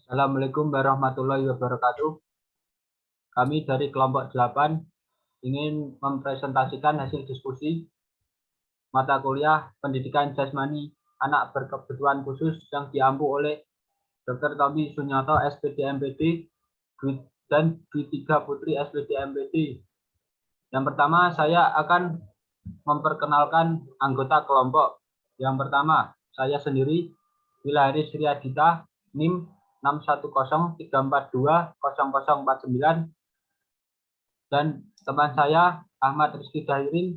Assalamualaikum warahmatullahi wabarakatuh. Kami dari kelompok 8 ingin mempresentasikan hasil diskusi mata kuliah Pendidikan Jasmani Anak Berkebutuhan Khusus yang diampu oleh Dr. Tommy Sunyoto, SPD MPD, dan Dwi Tiga Putri, SPD MPD. Yang pertama, saya akan memperkenalkan anggota kelompok. Yang pertama, saya sendiri, Wilharis Riyadita, NIM 61034200049, dan teman saya Ahmad Rizky Dahirin,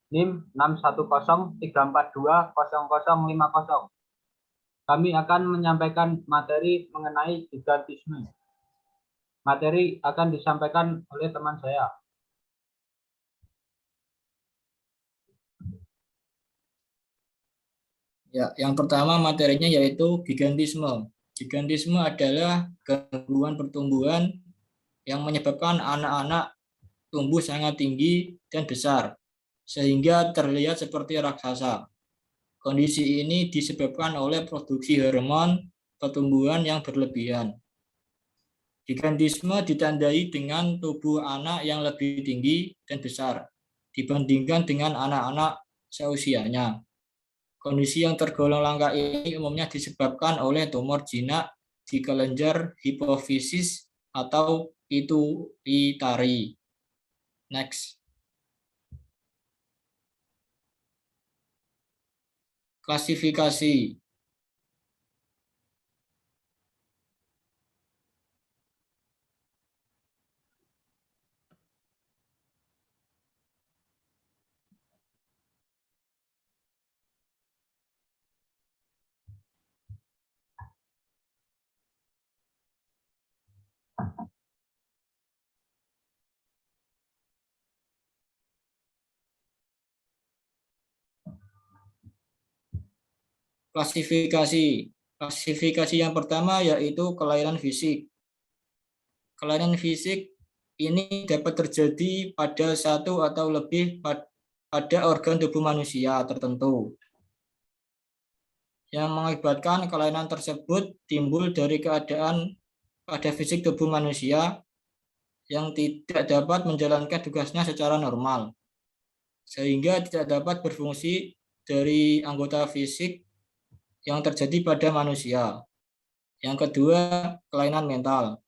NIM 61034200050. Kami akan menyampaikan materi mengenai gigantisme. Materi akan disampaikan oleh teman saya. Ya, yang pertama materinya yaitu gigantisme. Gigantisme adalah gangguan pertumbuhan yang menyebabkan anak-anak tumbuh sangat tinggi dan besar, sehingga terlihat seperti raksasa. Kondisi ini disebabkan oleh produksi hormon pertumbuhan yang berlebihan. Gigantisme ditandai dengan tubuh anak yang lebih tinggi dan besar dibandingkan dengan anak-anak seusianya. Kondisi yang tergolong langka ini umumnya disebabkan oleh tumor jinak di kelenjar hipofisis atau pituitari. Next. Klasifikasi. Klasifikasi yang pertama yaitu kelainan fisik. Kelainan fisik ini dapat terjadi pada satu atau lebih pada organ tubuh manusia tertentu. Yang mengakibatkan kelainan tersebut timbul dari keadaan pada fisik tubuh manusia yang tidak dapat menjalankan tugasnya secara normal, sehingga tidak dapat berfungsi dari anggota fisik yang terjadi pada manusia. Yang kedua, kelainan mental.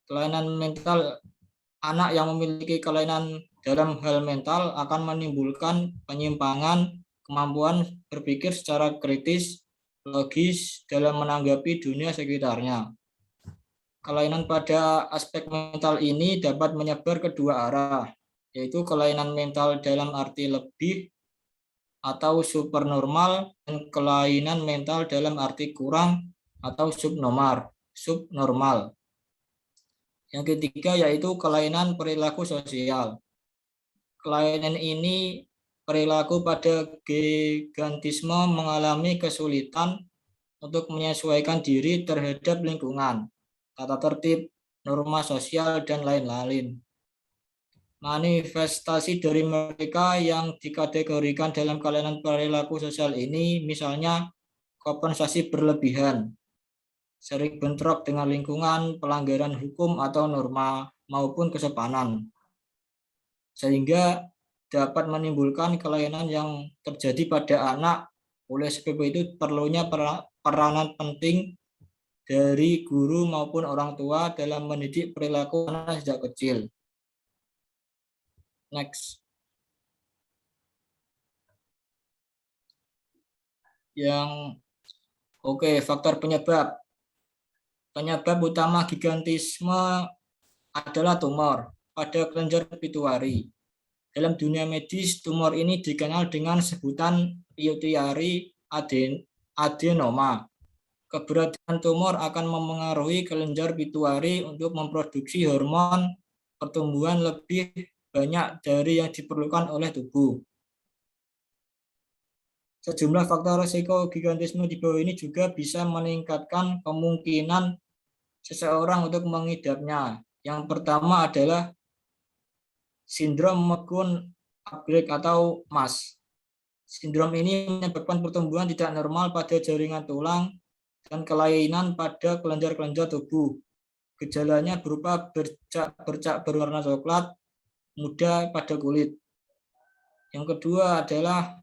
Kelainan mental, anak yang memiliki kelainan dalam hal mental akan menimbulkan penyimpangan kemampuan berpikir secara kritis, logis dalam menanggapi dunia sekitarnya. Kelainan pada aspek mental ini dapat menyebar ke dua arah, yaitu kelainan mental dalam arti lebih atau supernormal dan kelainan mental dalam arti kurang atau subnormal. Yang ketiga yaitu kelainan perilaku sosial. Kelainan ini perilaku pada gigantisme mengalami kesulitan untuk menyesuaikan diri terhadap lingkungan, tata tertib, norma sosial, dan lain-lain. Manifestasi dari mereka yang dikategorikan dalam kelainan perilaku sosial ini misalnya kompensasi berlebihan, sering bentrok dengan lingkungan, pelanggaran hukum atau norma, maupun kesopanan. Sehingga dapat menimbulkan kelainan yang terjadi pada anak. Oleh sebab itu perlunya peranan penting dari guru maupun orang tua dalam mendidik perilaku anak sejak kecil. Next. Faktor penyebab. Penyebab utama gigantisme adalah tumor pada kelenjar pituitari. Dalam dunia medis, tumor ini dikenal dengan sebutan pituitary adenoma. Keberadaan tumor akan memengaruhi kelenjar pituitari untuk memproduksi hormon pertumbuhan lebih banyak dari yang diperlukan oleh tubuh. Sejumlah faktor risiko gigantisme di bawah ini juga bisa meningkatkan kemungkinan seseorang untuk mengidapnya. Yang pertama adalah sindrom McCune-Abreg atau MAS. Sindrom ini menyebabkan pertumbuhan tidak normal pada jaringan tulang dan kelainan pada kelenjar-kelenjar tubuh. Gejalanya berupa bercak berwarna coklat muda pada kulit. Yang kedua adalah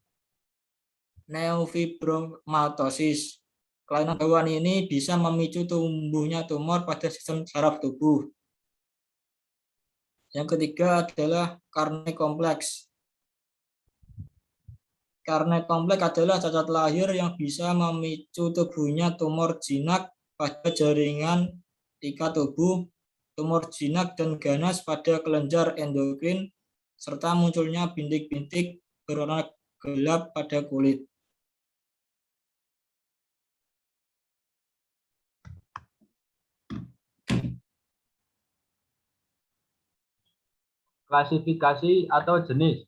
neofibromatosis. Kelainan bawaan ini bisa memicu tumbuhnya tumor pada sistem saraf tubuh. Yang ketiga adalah Carney kompleks. Carney kompleks adalah cacat lahir yang bisa memicu tumbuhnya tumor jinak pada jaringan ikat tubuh, tumor jinak dan ganas pada kelenjar endokrin, serta munculnya bintik-bintik berwarna gelap pada kulit. Klasifikasi atau jenis.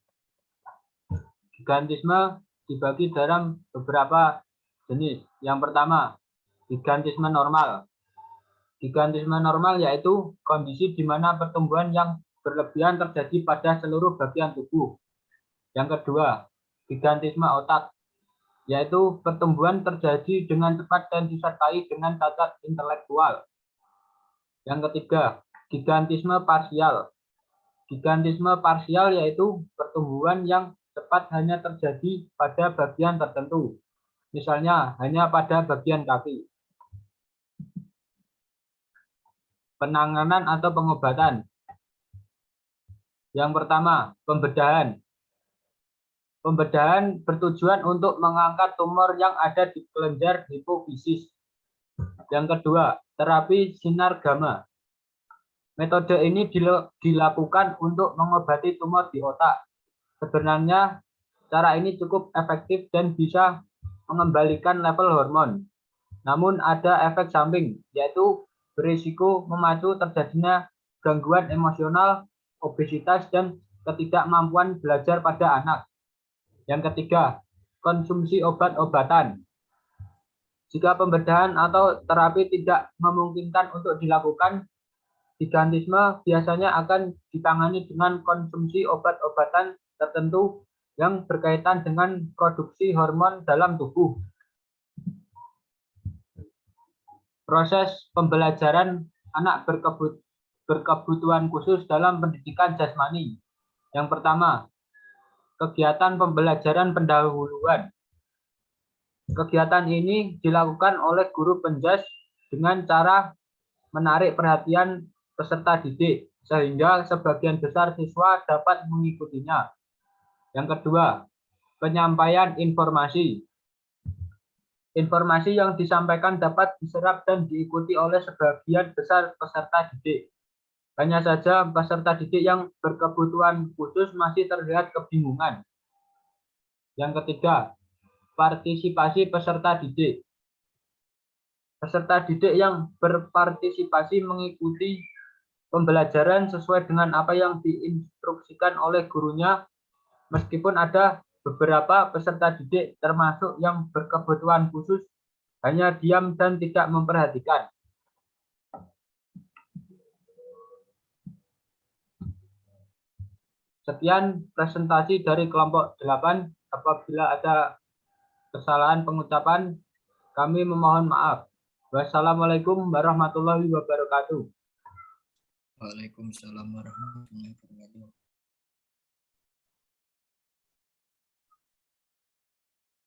Gigantisme dibagi dalam beberapa jenis. Yang pertama, gigantisme normal. Gigantisme normal yaitu kondisi di mana pertumbuhan yang berlebihan terjadi pada seluruh bagian tubuh. Yang kedua, gigantisme otak, yaitu pertumbuhan terjadi dengan cepat dan disertai dengan cacat intelektual. Yang ketiga, gigantisme parsial. Gigantisme parsial yaitu pertumbuhan yang cepat hanya terjadi pada bagian tertentu, misalnya hanya pada bagian kaki. Penanganan atau pengobatan. Yang pertama, pembedahan. Pembedahan bertujuan untuk mengangkat tumor yang ada di kelenjar hipofisis. Yang kedua, terapi sinar gamma. Metode ini dilakukan untuk mengobati tumor di otak. Sebenarnya, cara ini cukup efektif dan bisa mengembalikan level hormon. Namun ada efek samping, yaitu berisiko memacu terjadinya gangguan emosional, obesitas, dan ketidakmampuan belajar pada anak. Yang ketiga, konsumsi obat-obatan. Jika pembedahan atau terapi tidak memungkinkan untuk dilakukan, gigantisme biasanya akan ditangani dengan konsumsi obat-obatan tertentu yang berkaitan dengan produksi hormon dalam tubuh. Proses pembelajaran anak berkebutuhan khusus dalam pendidikan jasmani. Yang pertama, kegiatan pembelajaran pendahuluan. Kegiatan ini dilakukan oleh guru penjas dengan cara menarik perhatian peserta didik, sehingga sebagian besar siswa dapat mengikutinya. Yang kedua, penyampaian informasi. Informasi yang disampaikan dapat diserap dan diikuti oleh sebagian besar peserta didik. Hanya saja peserta didik yang berkebutuhan khusus masih terlihat kebingungan. Yang ketiga, partisipasi peserta didik. Peserta didik yang berpartisipasi mengikuti pembelajaran sesuai dengan apa yang diinstruksikan oleh gurunya, meskipun ada beberapa peserta didik termasuk yang berkebutuhan khusus hanya diam dan tidak memperhatikan. Sekian presentasi dari kelompok 8. Apabila ada kesalahan pengucapan, kami memohon maaf. Wassalamualaikum warahmatullahi wabarakatuh. Waalaikumsalam warahmatullahi wabarakatuh.